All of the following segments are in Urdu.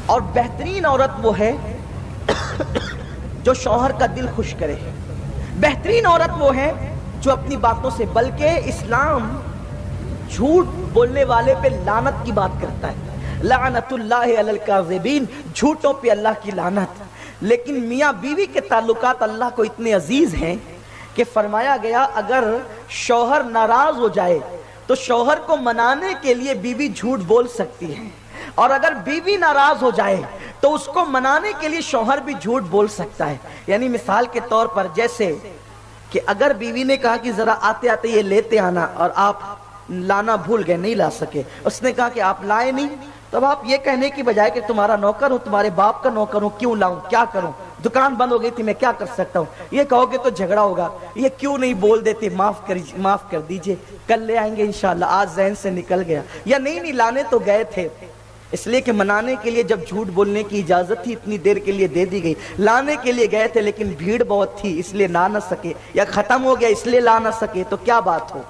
اور بہترین عورت وہ ہے جو شوہر کا دل خوش کرے. بہترین عورت وہ ہے جو اپنی باتوں سے، بلکہ اسلام جھوٹ بولنے والے پہ لعنت کی بات کرتا ہے. لعنت اللہ علی الکاذبین، جھوٹوں پہ اللہ کی لعنت. لیکن میاں بیوی کے تعلقات اللہ کو اتنے عزیز ہیں کہ فرمایا گیا اگر شوہر ناراض ہو جائے تو شوہر کو منانے کے لیے بیوی جھوٹ بول سکتی ہے، اور اگر بیوی ناراض ہو جائے تو اس کو منانے کے لیے شوہر بھی جھوٹ بول سکتا ہے. یعنی مثال کے طور پر جیسے کہ اگر بیوی نے کہا کہ ذرا آتے آتے یہ لیتے آنا، اور آپ لانا بھول گئے، نہیں لا سکے، اس نے کہا کہ آپ لائے نہیں، تب آپ یہ کہنے کی بجائے کہ تمہارا نوکر ہوں، تمہارے باپ کا نوکر ہوں، کیوں لاؤں، کیا کروں، دکان بند ہو گئی تھی، میں کیا کر سکتا ہوں، یہ کہو گے تو جھگڑا ہوگا. یہ کیوں نہیں بول دیتے معاف کر دیجئے، کل لے آئیں گے انشاءاللہ، آج ذہن سے نکل گیا، یا نہیں لانے تو گئے تھے. اس لیے کہ منانے کے لیے جب جھوٹ بولنے کی اجازت تھی اتنی دیر کے لیے دے دی گئی. لانے کے لیے گئے تھے لیکن بھیڑ بہت تھی اس لیے لا نہ سکے، یا ختم ہو گیا اس لیے لا نہ سکے، تو کیا بات ہو،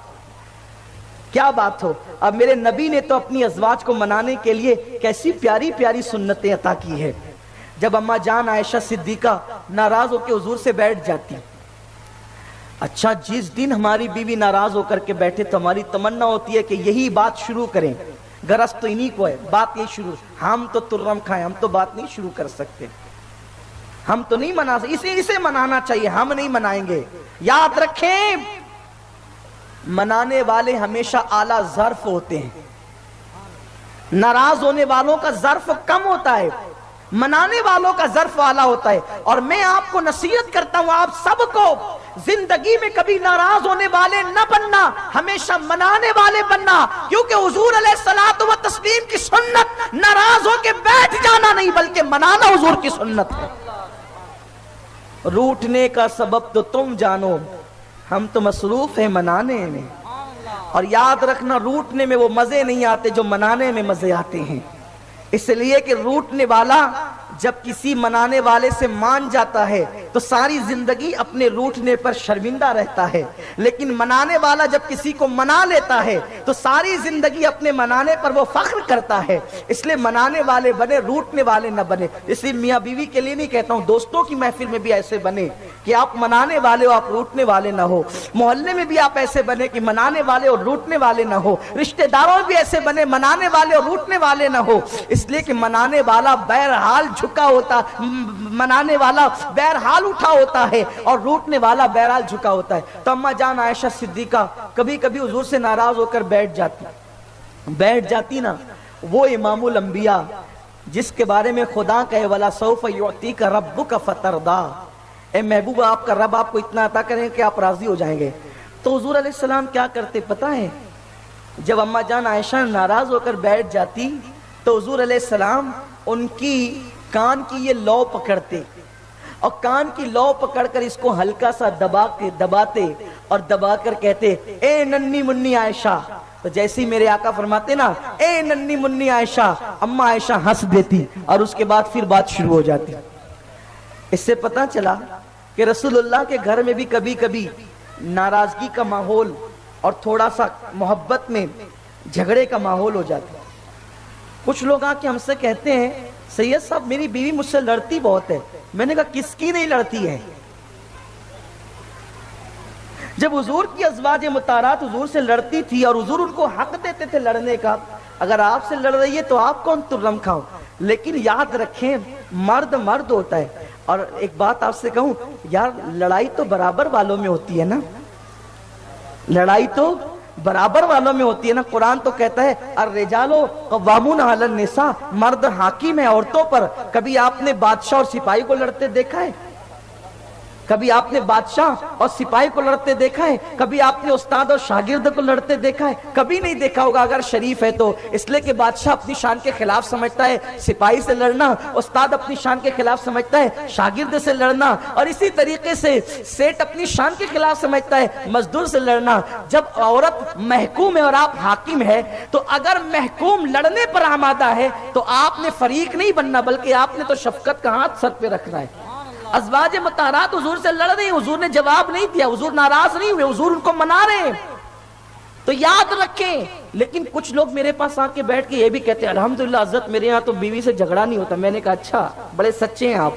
کیا بات ہو. اب میرے نبی نے تو اپنی ازواج کو منانے کے لیے کیسی پیاری پیاری سنتیں عطا کی ہے. جب اماں جان عائشہ صدیقہ ناراض ہو کے حضور سے بیٹھ جاتی، اچھا جس دن ہماری بیوی ناراض ہو کر کے بیٹھے تو ہماری تمنا ہوتی ہے کہ یہی بات شروع کریں، غرض تو انہی کو ہے، بات یہ شروع، ہم تو ترم کھائیں، ہم تو بات نہیں شروع کر سکتے، ہم تو نہیں منا سکتے، اسے منانا چاہیے، ہم نہیں منائیں گے. یاد رکھیں منانے والے ہمیشہ اعلیٰ ظرف ہوتے ہیں، ناراض ہونے والوں کا ظرف کم ہوتا ہے، منانے والوں کا ظرف اعلیٰ ہوتا ہے. اور میں آپ کو نصیحت کرتا ہوں، آپ سب کو زندگی میں کبھی ناراض ہونے والے نہ بننا، ہمیشہ منانے والے بننا، کیونکہ حضور علیہ الصلوۃ والتسلیم کی سنت ناراض ہو کے بیٹھ جانا نہیں بلکہ منانا حضور کی سنت ہے. روٹنے کا سبب تو تم جانو، ہم تو مصروف ہیں منانے میں. اور یاد رکھنا روٹنے میں وہ مزے نہیں آتے جو منانے میں مزے آتے ہیں، اس لیے کہ روٹنے والا جب کسی منانے والے سے مان جاتا ہے تو ساری زندگی اپنے روٹنے پر شرمندہ رہتا ہے، لیکن منانے والا جب کسی کو منا لیتا ہے تو ساری زندگی اپنے منانے پر وہ فخر کرتا ہے. اس لیے منانے والے بنے، روٹنے والے نہ بنے. اس لیے میاں بیوی کے لیے نہیں کہتا ہوں، دوستوں کی محفل میں بھی ایسے بنے کہ آپ منانے والے ہو، آپ روٹنے والے نہ ہو. محلے میں بھی آپ ایسے بنے کہ منانے والے اور روٹنے والے نہ ہو. رشتہ داروں میں بھی ایسے بنے منانے والے اور روٹنے والے نہ ہو. اس لیے کہ منانے والا بہرحال جھکا ہوتا، منانے والا بہرحال اٹھا ہوتا ہے اور روٹنے والا بہرحال جھکا ہوتا ہے. تو اماں جان عائشہ صدیقہ کبھی کبھی حضور سے ناراض ہو کر بیٹھ جاتی نا. وہ امام الانبیاء جس کے بارے میں خدا کہے وَلَا سَوْفَ يُعْتِيكَ رَبُّكَ فَتَرْضَىٰ، اے محبوب آپ کا رب آپ کو اتنا عطا کریں کہ آپ راضی ہو جائیں گے. تو حضور علیہ السلام کیا کرتے پتہ ہے؟ جب اماں جان عائشہ ناراض ہو کر بیٹھ جاتی تو حضور علیہ السلام ان کی کان کی یہ لو پکڑتے اور کان کی لو پکڑ کر اس کو ہلکا سا دباتے اور دبا کر کہتے اے ننی منی عائشہ. تو جیسے ہی میرے آقا فرماتے نا اے ننی منی عائشہ، اماں عائشہ ہنس دیتی اور اس کے بعد پھر بات شروع ہو جاتی. اس سے پتہ چلا کہ رسول اللہ کے گھر میں بھی کبھی کبھی ناراضگی کا ماحول اور تھوڑا سا محبت میں جھگڑے کا ماحول ہو جاتا. کچھ لوگ آ کے ہم سے کہتے ہیں سید صاحب میری بیوی مجھ سے لڑتی بہت ہے. میں نے کہا کس کی نہیں لڑتی ہے؟ جب حضور کی ازواج مطہرات حضور سے لڑتی تھی اور حضور ان کو حق دیتے تھے لڑنے کا، اگر آپ سے لڑ رہی ہے تو آپ کون ترم کھاؤ. لیکن یاد رکھیں مرد ہوتا ہے. اور ایک بات آپ سے کہوں یار، لڑائی تو برابر والوں میں ہوتی ہے نا، لڑائی تو برابر والوں میں ہوتی ہے نا. قرآن تو کہتا ہے الرجال قوامون علی النساء، مرد حاکم ہے عورتوں پر. کبھی آپ نے بادشاہ اور سپاہی کو لڑتے دیکھا ہے؟ کبھی آپ نے بادشاہ اور سپاہی کو لڑتے دیکھا ہے؟ کبھی آپ نے استاد اور شاگرد کو لڑتے دیکھا ہے؟ کبھی نہیں دیکھا ہوگا اگر شریف ہے تو. اس لیے کہ بادشاہ اپنی شان کے خلاف سمجھتا ہے سپاہی سے لڑنا، استاد اپنی شان کے خلاف سمجھتا ہے شاگرد سے لڑنا، اور اسی طریقے سے سیٹ اپنی شان کے خلاف سمجھتا ہے مزدور سے لڑنا. جب عورت محکوم ہے اور آپ حاکم ہے تو اگر محکوم لڑنے پر آمادہ ہے تو آپ نے فریق نہیں بننا بلکہ آپ نے تو شفقت کا ہاتھ سر پہ رکھنا ہے. ازواج مطہرات حضور سے لڑ رہی ہیں، حضور نے جواب نہیں دیا، حضور ناراض نہیں ہوئے، حضور ان کو منا رہے ہیں. تو یاد رکھیں. لیکن کچھ لوگ میرے پاس آ کے بیٹھ کے یہ بھی کہتے ہیں الحمدللہ حضرت میرے یہاں تو بیوی سے جھگڑا نہیں ہوتا. میں نے کہا اچھا, بڑے سچے ہیں آپ,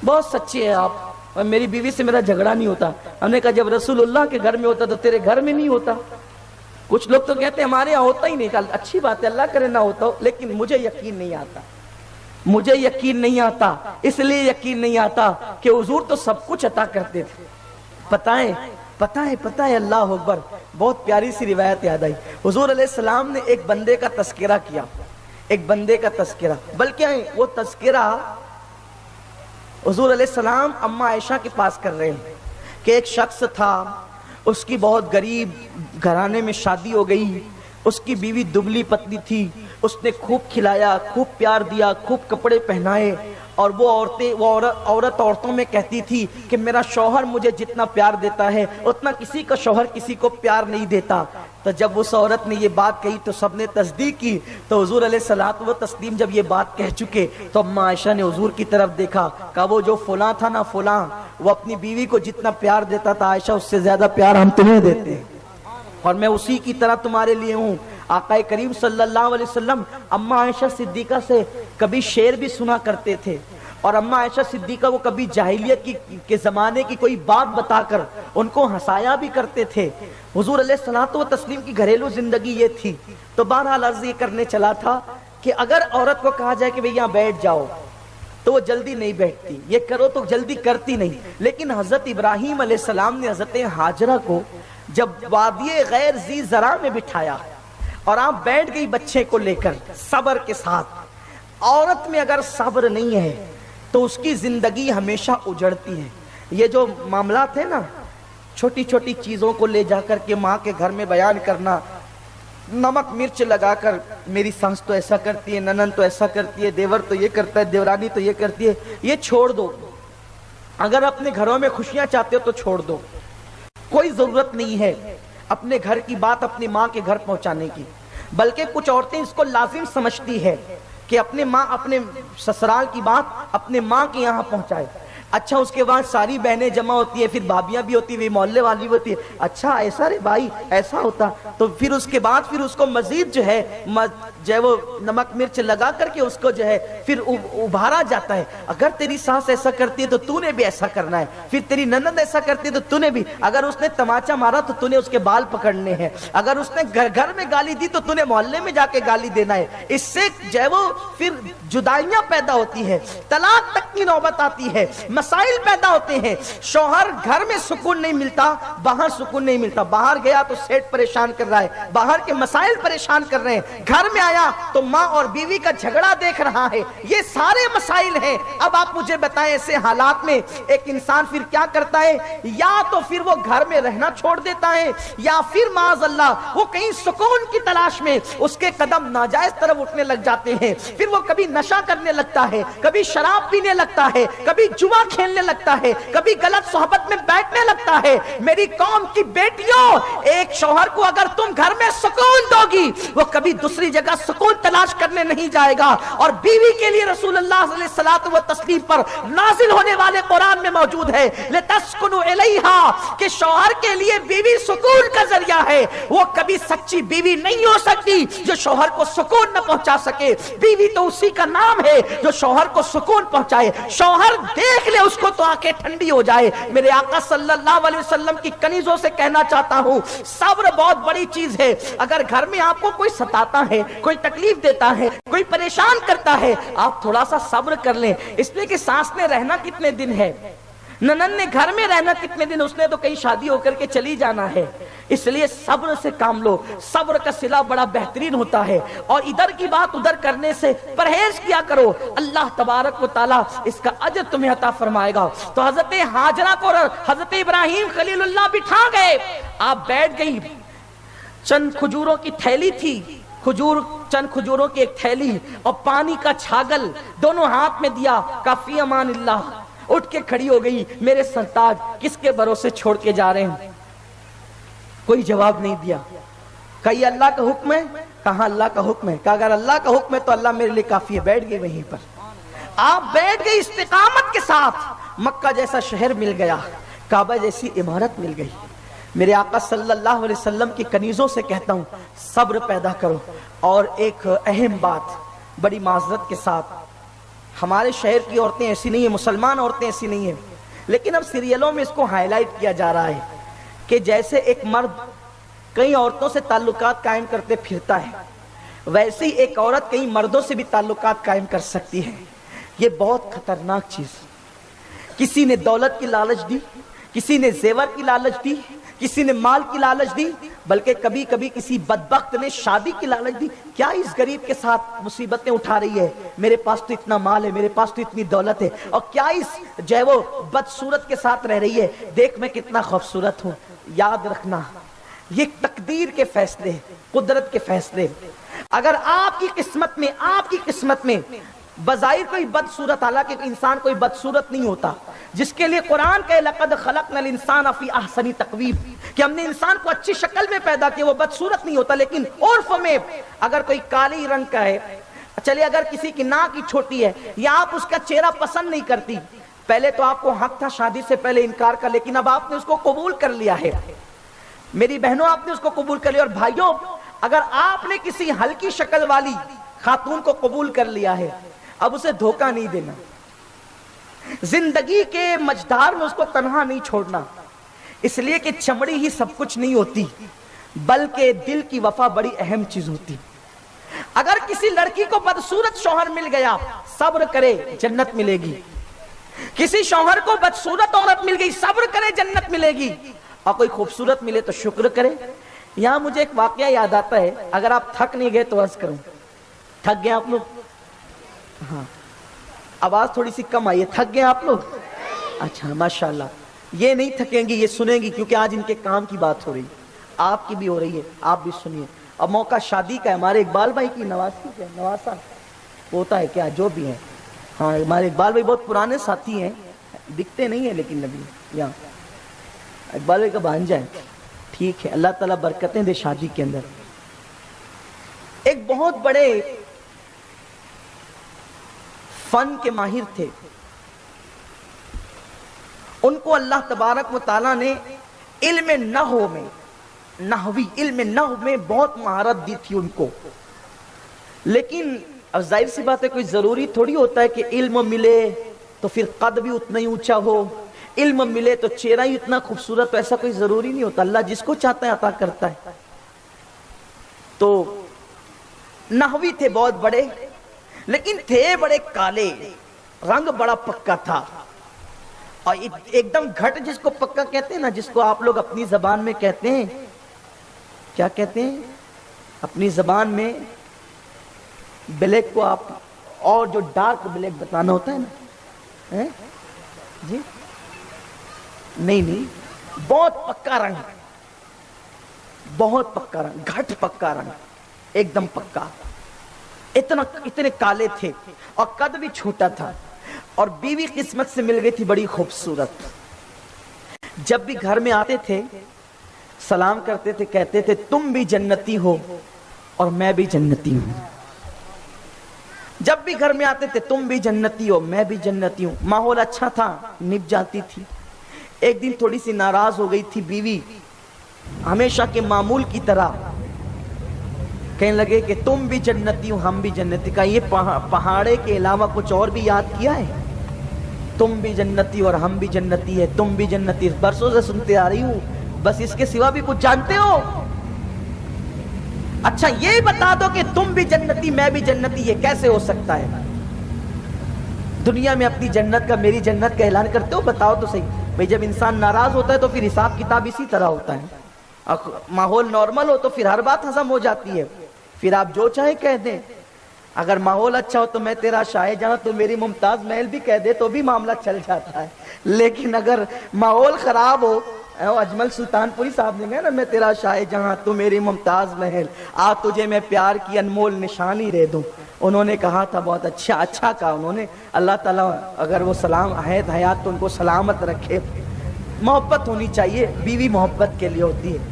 بہت سچے ہیں آپ, اور میری بیوی سے میرا جھگڑا نہیں ہوتا. ہم نے کہا جب رسول اللہ کے گھر میں ہوتا تو تیرے گھر میں نہیں ہوتا. کچھ لوگ تو کہتے ہیں ہمارے یہاں ہوتا ہی نہیں. کہا اچھی بات ہے, اللہ کرے نہ ہوتا ہو, لیکن مجھے یقین نہیں آتا. مجھے یقین نہیں آتا. اس لیے یقین نہیں آتا کہ حضور تو سب کچھ عطا کرتے تھے. پتہ ہے اللہ اکبر, بہت پیاری سی روایت یاد آئی. حضور علیہ السلام نے ایک بندے کا تذکرہ کیا, ایک بندے کا تذکرہ, بلکہ وہ تذکرہ حضور علیہ السلام اماں عائشہ کے پاس کر رہے ہیں کہ ایک شخص تھا, اس کی بہت غریب گھرانے میں شادی ہو گئی, اس کی بیوی دبلی پتلی تھی, اس نے خوب کھلایا, خوب پیار دیا, خوب کپڑے پہنائے, اور وہ عورت عورتوں میں کہتی تھی کہ میرا شوہر مجھے جتنا پیار دیتا ہے اتنا کسی کا شوہر کسی کو پیار نہیں دیتا. تو جب اس عورت نے یہ بات کہی تو سب نے تصدیق کی. تو حضور علیہ الصلوۃ والتسلیم جب یہ بات کہہ چکے تو اماں عائشہ نے حضور کی طرف دیکھا, کہا وہ جو فلاں تھا نا فلاں, وہ اپنی بیوی کو جتنا پیار دیتا تھا عائشہ اس سے زیادہ پیار ہم تمہیں دیتے ہیں, اور میں اسی کی طرح تمہارے لیے ہوں. آقا کریم صلی اللہ علیہ وسلم اماں عائشہ صدیقہ سے کبھی شعر بھی سنا کرتے تھے, اور اماں عائشہ صدیقہ کو کبھی جاہلیت کے زمانے کی کوئی بات بتا کر ان کو ہنسایا بھی کرتے تھے. حضور علیہ الصلوۃ والتسلیم کی گھریلو زندگی یہ تھی. تو بہرحال عرض یہ کرنے چلا تھا کہ اگر عورت کو کہا جائے کہ بھئی یہاں بیٹھ جاؤ تو وہ جلدی نہیں بیٹھتی, یہ کرو تو جلدی کرتی نہیں. لیکن حضرت ابراہیم علیہ السلام نے حضرت ہاجرہ کو جب وادی غیر ذی زرع میں بٹھایا اور آپ بیٹھ گئی بچے کو لے کر صبر کے ساتھ. عورت میں اگر صبر نہیں ہے تو اس کی زندگی ہمیشہ اجڑتی ہے. یہ جو معاملات ہیں نا, چھوٹی چھوٹی چیزوں کو لے جا کر کے ماں کے گھر میں بیان کرنا, نمک مرچ لگا کر میری سانس تو ایسا کرتی ہے, ننن تو ایسا کرتی ہے, دیور تو یہ کرتا ہے, دیورانی تو یہ کرتی ہے, یہ چھوڑ دو. اگر اپنے گھروں میں خوشیاں چاہتے ہو تو چھوڑ دو. کوئی ضرورت نہیں ہے اپنے گھر کی بات اپنی ماں کے گھر پہنچانے کی. بلکہ کچھ عورتیں اس کو لازم سمجھتی ہے کہ اپنے سسرال کی بات اپنے ماں کے یہاں پہنچائے. اچھا اس کے بعد ساری بہنیں جمع ہوتی ہے, پھر بھابیاں بھی ہوتی ہے, محلے والی بھی ہوتی ہے, اچھا ایسا رے بھائی ایسا ہوتا, تو پھر اس کے بعد پھر اس کو مزید جو ہے وہ نمک مرچ لگا کر کے اس کو جو ہے پھر ابھارا جاتا ہے. اگر تیری ساس ایسا کرتی ہے تو تو نے بھی ایسا کرنا ہے, پھر تیری ننند ایسا کرتی ہے تو تو نے بھی, اگر اس نے تماچا مارا تو تو نے اس کے بال پکڑنے ہیں, اگر اس نے گھر میں گالی دی تو تو نے محلے میں جا کے گالی دینا ہے. اس سے جو ہے وہ پھر جدائیاں پیدا ہوتی ہے, طلاق تک کی نوبت آتی ہے, مسائل پیدا ہوتے ہیں. شوہر گھر میں سکون نہیں ملتا, باہر سکون نہیں ملتا. باہر گیا تو سیٹ پریشان کر رہا ہے, باہر کے مسائل پریشان کر رہے ہیں, گھر میں آیا تو ماں اور بیوی کا جھگڑا دیکھ رہا ہے. یہ سارے مسائل ہیں. اب آپ مجھے بتائیں ایسے حالات میں ایک انسان پھر کیا کرتا ہے؟ یا تو پھر وہ گھر میں رہنا چھوڑ دیتا ہے, یا پھر معاذ اللہ وہ کہیں سکون کی تلاش میں اس کے قدم ناجائز طرف اٹھنے لگ جاتے ہیں. پھر وہ کبھی نشہ کرنے لگتا ہے, کبھی شراب پینے لگتا ہے, کبھی جوا کھیلنے لگتا ہے, کبھی غلط صحبت میں بیٹھنے لگتا ہے. میری قوم کی بیٹیوں, ایک شوہر کو اگر تم گھر میں سکون دو گی وہ کبھی دوسری جگہ سکون تلاش کرنے نہیں جائے گا. اور بیوی کے لیے رسول اللہ صلی اللہ علیہ وسلم پر نازل ہونے والے قرآن میں موجود ہے لِتَسْكُنُوا إِلَيْهَا, کہ شوہر کے لیے بیوی سکون کا ذریعہ ہے. وہ کبھی سچی بیوی نہیں ہو سکتی جو شوہر کو سکون نہ پہنچا سکے. بیوی تو اسی کا نام ہے جو شوہر کو سکون پہنچائے. شوہر دیکھ لے اس کو تو آنکھیں ٹھنڈی ہو جائے. میرے آقا صلی اللہ علیہ وسلم کی کنیزوں سے کہنا چاہتا ہوں, صبر بہت بڑی چیز ہے. اگر گھر میں آپ کو کوئی ستاتا ہے, کوئی تکلیف دیتا ہے, کوئی پریشان کرتا ہے, آپ تھوڑا سا صبر کر لیں. اس لیے کہ ساس نے رہنا کتنے دن ہے, ننن نے گھر میں رہنا کتنے دن, اس نے تو کہیں شادی ہو کر کے چلی جانا ہے. اس لیے صبر سے کام لو. صبر کا صلہ بڑا بہترین ہوتا ہے, اور ادھر کی بات ادھر کرنے سے پرہیز کیا کرو. اللہ تبارک و تعالیٰ اس کا اجر تمہیں عطا فرمائے گا. تو حضرت ہاجرہ کو حضرت ابراہیم خلیل اللہ بٹھا گئے. آپ بیٹھ گئی, چند کھجوروں کی تھیلی تھی, چند کھجوروں کی ایک تھیلی اور پانی کا چھاگل دونوں ہاتھ میں دیا. کافی امان اللہ. اٹھ کے کھڑی ہو گئی. میرے سرتاج کس کے بھروسے چھوڑ کے جا رہے ہیں؟ کوئی جواب نہیں دیا. کہا یہ اللہ کا حکم ہے. کہا اللہ کا حکم ہے. کہا اگر اللہ کا حکم ہے تو اللہ میرے لیے کافی ہے. بیٹھ گئی وہیں پر. آپ بیٹھ گئی استقامت کے ساتھ. مکہ جیسا شہر مل گیا, کعبہ جیسی عمارت مل گئی. میرے آقا صلی اللہ علیہ وسلم کی کنیزوں سے کہتا ہوں صبر پیدا کرو. اور ایک اہم بات بڑی معذرت کے ساتھ، ہمارے شہر کی عورتیں ایسی نہیں ہیں، مسلمان عورتیں ایسی نہیں ہیں، لیکن اب سیریلوں میں اس کو ہائی لائٹ کیا جا رہا ہے کہ جیسے ایک مرد کئی عورتوں سے تعلقات قائم کرتے پھرتا ہے، ویسے ہی ایک عورت کئی مردوں سے بھی تعلقات قائم کر سکتی ہے. یہ بہت خطرناک چیز. کسی نے دولت کی لالچ دی، کسی نے زیور کی لالچ دی، کسی نے مال کی لالچ دی، بلکہ کبھی کبھی کسی بدبخت نے شادی کی لالچ دی. کیا اس غریب کے ساتھ مصیبتیں اٹھا رہی ہے؟ میرے پاس تو اتنا مال ہے، میرے پاس تو اتنی دولت ہے. اور کیا اس جو ہے وہ بدصورت کے ساتھ رہ رہی ہے؟ دیکھ میں کتنا خوبصورت ہوں. یاد رکھنا یہ تقدیر کے فیصلے، قدرت کے فیصلے. اگر آپ کی قسمت میں بظاہر کوئی بدصورت، حالانکہ انسان کوئی بدصورت نہیں ہوتا، جس کے لیے قرآن کہ لقد خلقنا الانسان فی احسن تقویم، کہ ہم نے انسان کو اچھی شکل میں پیدا کیا، وہ بدصورت نہیں ہوتا. لیکن عرف میں اگر کوئی کالی رنگ کا ہے، چلیے اگر کسی کی ناک ہی چھوٹی ہے یا آپ اس کا چہرہ پسند نہیں کرتی، پہلے تو آپ کو حق تھا شادی سے پہلے انکار کا، لیکن اب آپ نے اس کو قبول کر لیا ہے. میری بہنوں آپ نے اس کو قبول کر لیا. اور بھائیوں اگر آپ نے کسی ہلکی شکل والی خاتون کو قبول کر لیا ہے، اب اسے دھوکہ نہیں دینا، زندگی کے مجدار میں اس کو تنہا نہیں چھوڑنا، اس لیے کہ چمڑی ہی سب کچھ نہیں ہوتی، بلکہ دل کی وفا بڑی اہم چیز ہوتی. اگر کسی لڑکی کو بدصورت شوہر مل گیا، صبر کرے جنت ملے گی. کسی شوہر کو بدصورت عورت مل گئی، صبر کرے جنت ملے گی. اور کوئی خوبصورت ملے تو شکر کرے. یہاں مجھے ایک واقعہ یاد آتا ہے، اگر آپ تھک نہیں گئے تو عرض کروں. تھک گئے آپ لوگ؟ ہاں آواز تھوڑی سی کم آئی ہے. تھک گئے آپ لوگ؟ اچھا ماشاءاللہ. یہ نہیں تھکیں گی، یہ سنیں گی، کیونکہ آج ان کے کام کی بات ہو رہی، آپ کی بھی ہو رہی ہے، آپ بھی سنیے. اب موقع شادی کا ہے. ہمارے اقبال بھائی کی نواسا ہوتا ہے کیا جو بھی ہے. ہاں ہمارے اقبال بھائی بہت پرانے ساتھی ہیں، دکھتے نہیں ہیں لیکن نبی یہاں اقبال بھائی کا بھانجا ہے. ٹھیک ہے، اللہ تعالیٰ برکتیں دے شادی کے اندر. ایک بہت بڑے فن کے ماہر تھے، ان کو اللہ تبارک و تعالیٰ نے علم نحو میں، علم نحو میں بہت مہارت دی تھی ان کو. لیکن اب ظاہر سی بات ہے، کوئی ضروری تھوڑی ہوتا ہے کہ علم ملے تو پھر قد بھی اتنا ہی اونچا ہو، علم ملے تو چہرہ ہی اتنا خوبصورت ہو، ایسا کوئی ضروری نہیں ہوتا. اللہ جس کو چاہتا ہے عطا کرتا ہے. تو نحوی تھے بہت بڑے، لیکن تھے بڑے کالے، رنگ بڑا پکا تھا، اور ایک دم گھٹ جس کو پکا کہتے ہیں نا، جس کو آپ لوگ اپنی زبان میں کہتے ہیں، کیا کہتے ہیں اپنی زبان میں؟ بلیک کو آپ اور جو ڈارک بلیک بتانا ہوتا ہے نا جی، نہیں بہت پکا رنگ، بہت پکا رنگ، گھٹ پکا رنگ، ایک دم پکا. اتنے کالے تھے اور قد بھی چھوٹا تھا. اور بیوی قسمت سے مل گئی تھی بڑی خوبصورت. جب بھی گھر میں آتے تھے سلام کرتے تھے، کہتے تھے تم بھی جنتی ہو اور میں بھی جنتی ہوں. جب بھی گھر میں آتے تھے تم بھی جنتی ہو میں بھی جنتی ہوں. ماحول اچھا تھا، نبھ جاتی تھی. ایک دن تھوڑی سی ناراض ہو گئی تھی بیوی، ہمیشہ کے معمول کی طرح کہنے لگے کہ تم بھی جنتی ہو ہم بھی جنتی. کا یہ پہاڑے کے علاوہ کچھ اور بھی یاد کیا ہے؟ تم بھی جنتی اور ہم بھی جنتی ہے، تم بھی جنتی. برسوں سے سنتے آ رہی ہوں، بس اس کے سوا بھی کچھ جانتے ہو؟ اچھا یہ بتا دو کہ تم بھی جنتی میں بھی جنتی، یہ کیسے ہو سکتا ہے؟ دنیا میں اپنی جنت کا، میری جنت کا اعلان کرتے ہو؟ بتاؤ تو صحیح. بھئی جب انسان ناراض ہوتا ہے تو پھر حساب کتاب اسی طرح ہوتا ہے. ماحول نارمل ہو تو پھر ہر بات ہضم ہو جاتی ہے، پھر آپ جو چاہے کہہ دیں. اگر ماحول اچھا ہو تو میں تیرا شاہ جہاں تو میری ممتاز محل بھی کہہ دے تو بھی معاملہ چل جاتا ہے. لیکن اگر ماحول خراب ہو، اجمل سلطان پوری صاحب نے کہا نا میں تیرا شاہ جہاں تو میری ممتاز محل، آ تجھے میں پیار کی انمول نشانی رے دوں. انہوں نے کہا تھا بہت اچھا کہا انہوں نے. اللہ تعالیٰ اگر وہ سلام حیات تو ان کو سلامت رکھے. محبت ہونی چاہیے، بیوی محبت کے لیے ہوتی ہے.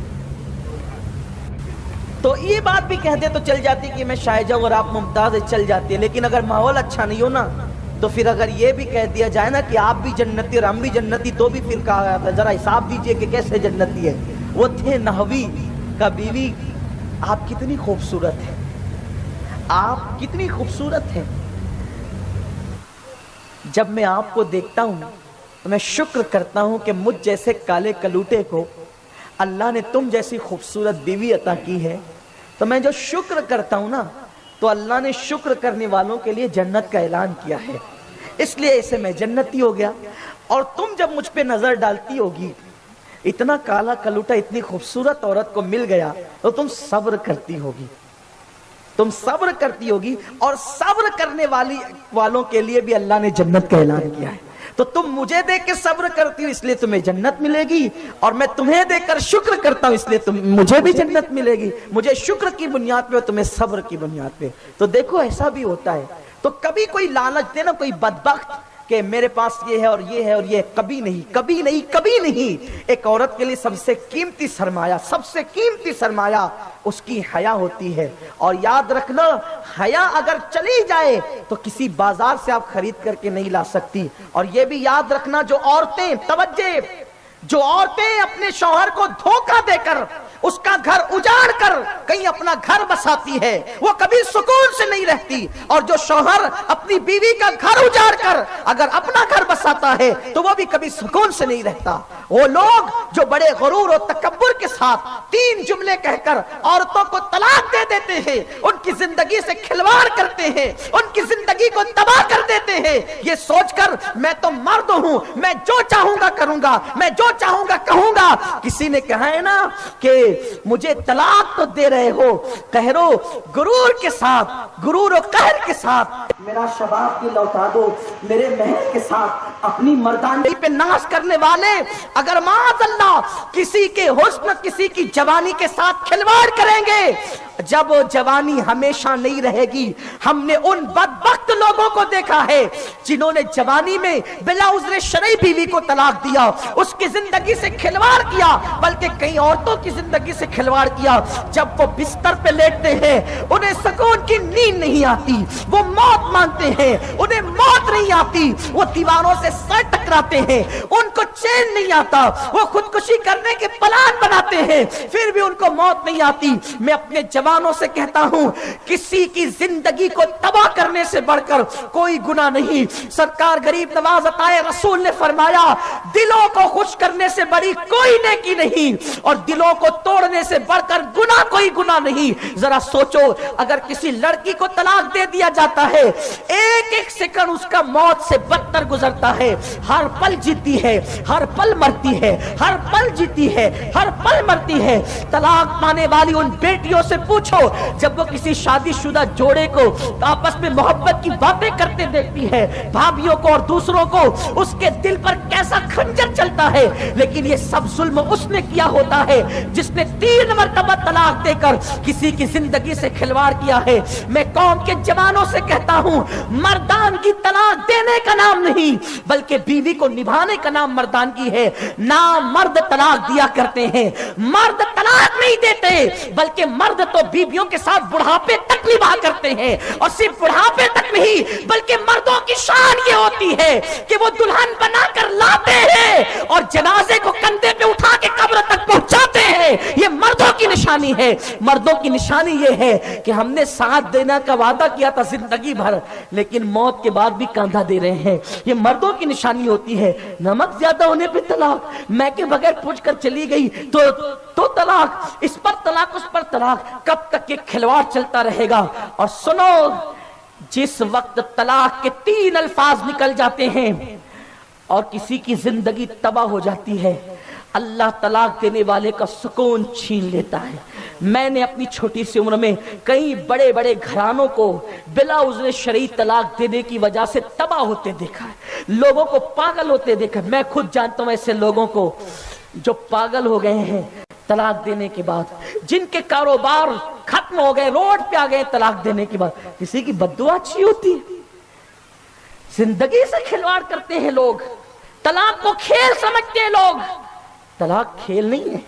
تو یہ بات بھی کہہ دے تو چل جاتی کہ میں شائجہ اور آپ ممتاز ہے، چل جاتی ہے. لیکن اگر ماحول اچھا نہیں ہو نا تو پھر اگر یہ بھی کہہ دیا جائے نا کہ آپ بھی جنتی اور ہم بھی جنتی تو بھی پھر کہا جاتا ہے ذرا حساب دیجئے کہ کیسے جنتی ہے. وہ تھے نحوی کا بیوی آپ کتنی خوبصورت ہے، آپ کتنی خوبصورت ہیں۔ جب میں آپ کو دیکھتا ہوں تو میں شکر کرتا ہوں کہ مجھ جیسے کالے کلوٹے کو اللہ نے تم جیسی خوبصورت بیوی عطا کی ہے۔ تو میں جو شکر کرتا ہوں نا، تو اللہ نے شکر کرنے والوں کے لیے جنت کا اعلان کیا ہے، اس لیے اسے میں جنتی ہو گیا۔ اور تم جب مجھ پہ نظر ڈالتی ہوگی، اتنا کالا کلوٹا اتنی خوبصورت عورت کو مل گیا، تو تم صبر کرتی ہوگی، تم صبر کرتی ہوگی، اور صبر کرنے والوں کے لیے بھی اللہ نے جنت کا اعلان کیا ہے۔ تو تم مجھے دیکھ کے صبر کرتی ہو، اس لیے تمہیں جنت ملے گی، اور میں تمہیں دیکھ کر شکر کرتا ہوں، اس لیے مجھے بھی جنت ملے گی، مجھے شکر کی بنیاد پہ اور تمہیں صبر کی بنیاد پہ۔ تو دیکھو ایسا بھی ہوتا ہے۔ تو کبھی کوئی لالچ دے نا، کوئی بدبخت کہ میرے پاس یہ ہے اور یہ ہے اور یہ، کبھی نہیں، کبھی نہیں، کبھی نہیں۔ ایک عورت کے لیے سب سے قیمتی سرمایہ، سب سے قیمتی سرمایہ اس کی حیا ہوتی ہے۔ اور یاد رکھنا، حیا اگر چلی جائے تو کسی بازار سے آپ خرید کر کے نہیں لا سکتی۔ اور یہ بھی یاد رکھنا، جو عورتیں، توجہ، جو عورتیں اپنے شوہر کو دھوکہ دے کر اس کا گھر اجاڑ کر کہیں اپنا گھر بساتی ہے، وہ کبھی سکون سے نہیں رہتی۔ اور جو شوہر اپنی بیوی کا گھر اجاڑ کر اگر اپنا گھر بساتا ہے تو وہ بھی کبھی سکون سے نہیں رہتا۔ وہ لوگ جو بڑے غرور و تکبر کے ساتھ تین جملے کہہ کر عورتوں کو طلاق دے دیتے ہیں، ان کی زندگی سے کھلواڑ کرتے ہیں، ان کی زندگی کو تباہ کر دیتے ہیں، یہ سوچ کر میں تو مرد ہوں، میں جو چاہوں گا کروں گا، میں جو چاہوں گا کہوں گا۔ کسی نے کہا ہے نا کہ مجھے طلاق تو دے رہے ہو، قہر و غرور کے ساتھ، غرور و قہر کے ساتھ میرا شباب بھی لوٹا دو، میرے محل کے ساتھ اپنی مردانگی پہ ناز کرنے والے اگر معاذ اللہ کسی کے حسن، کسی کی جوانی کے ساتھ کھلواڑ کریں گے، جب وہ جوانی ہمیشہ نہیں رہے گی۔ ہم نے ان بدبخت لوگوں کو دیکھا ہے جنہوں نے جوانی میں بلا عذر شرعی بیوی کو طلاق دیا، اس کی زندگی سے کھلواڑ کیا، بلکہ کئی عورتوں کی زندگی سے کھلواڑ کیا۔ جب وہ بستر پہ لیٹتے ہیں انہیں سکون کی نیند نہیں آتی، وہ موت مانگتے ہیں، انہیں موت نہیں آتی، وہ دیواروں سے سر ٹکراتے ہیں، ان کو چین نہیں آتا، وہ خودکشی کرنے کے پلان بناتے ہیں، پھر بھی ان کو موت نہیں آتی۔ میں اپنے جوانوں سے کہتا ہوں، کسی کی زندگی کو تباہ کرنے سے بڑھ کر کوئی گناہ نہیں۔ سرکار غریب نواز عطا رسول نے فرمایا، دلوں کو خوش کرنے سے بڑی کوئی نیکی نہیں، اور دلوں کو توڑنے سے بڑھ کر گناہ کوئی گناہ نہیں۔ ذرا سوچو، اگر کسی لڑکی کو طلاق دے دیا جاتا ہے، ایک ایک سیکنڈ اس کا موت سے بدتر گزرتا ہے، ہر پل جیتی ہے، ہر پل مرتی ہے، ہر پل جیتی ہے، ہر پل مرتی ہے۔ طلاق پانے والی ان بیٹیوں سے پوچھو، جب وہ کسی شادی شدہ جوڑے کو آپس میں محبت کی باتیں کرتے دیکھتی ہے، بھابیوں کو اور دوسروں کو، اس کے دل پر کیسا خنجر چلتا ہے۔ لیکن یہ سب ظلم اس نے کیا ہوتا ہے جس نے 3 مرتبہ طلاق دے کر کسی کی زندگی سے کھلواڑ کیا ہے۔ میں قوم کے جوانوں سے کہتا ہوں، مردان کی طلاق دینے کا نام نہیں، بلکہ بیوی کو نبھانے کا نام مردان کی ہے۔ نام مرد طلاق دیا کرتے ہیں، مرد طلاق نہیں دیتے، بلکہ مرد تو بیویوں کے ساتھ بڑھاپے تک نبھا کرتے ہیں، اور صرف بڑھاپے تک نہیں، بلکہ مردوں کی شان یہ ہوتی ہے کہ وہ دلہن بنا کر لاتے ہیں اور جنازے کو کندھے پہ اٹھا کے قبر تک پہنچاتے ہیں۔ یہ مردوں کی نشانی ہے۔ مردوں کی نشانی یہ ہے کہ ہم نے ساتھ دینا کا وعدہ کیا تھا زندگی بھر، لیکن موت کے بعد بھی کاندھا دے رہے ہیں۔ یہ مردوں کی نشانی ہوتی ہے۔ نمک زیادہ ہونے پہ طلاق، میں کے بغیر پوچھ کر چلی گئی تو طلاق، اس پر طلاق، اس پر طلاق، کب تک یہ کھلواڑ چلتا رہے گا؟ اور سنو، جس وقت طلاق کے 3 الفاظ نکل جاتے ہیں اور کسی کی زندگی تباہ ہو جاتی ہے، اللہ طلاق دینے والے کا سکون چھین لیتا ہے۔ میں نے اپنی چھوٹی سی عمر میں کئی بڑے بڑے گھرانوں کو بلا عذر شرعی طلاق دینے کی وجہ سے تباہ ہوتے دیکھا ہے، لوگوں کو پاگل ہوتے دیکھا۔ میں خود جانتا ہوں ایسے لوگوں کو جو پاگل ہو گئے ہیں طلاق دینے کے بعد، جن کے کاروبار ختم ہو گئے، روڈ پہ آ گئے طلاق دینے کے بعد۔ کسی کی بددعا اچھی ہوتی ہے؟ زندگی سے کھلواڑ کرتے ہیں لوگ، طلاق کو کھیل سمجھتے ہیں لوگ۔ طلاق کھیل نہیں ہے،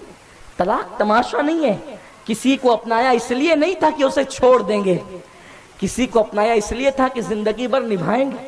طلاق تماشا نہیں ہے۔ کسی کو اپنایا اس لیے نہیں تھا کہ اسے چھوڑ دیں گے، کسی کو اپنایا اس لیے تھا کہ زندگی بھر نبھائیں گے۔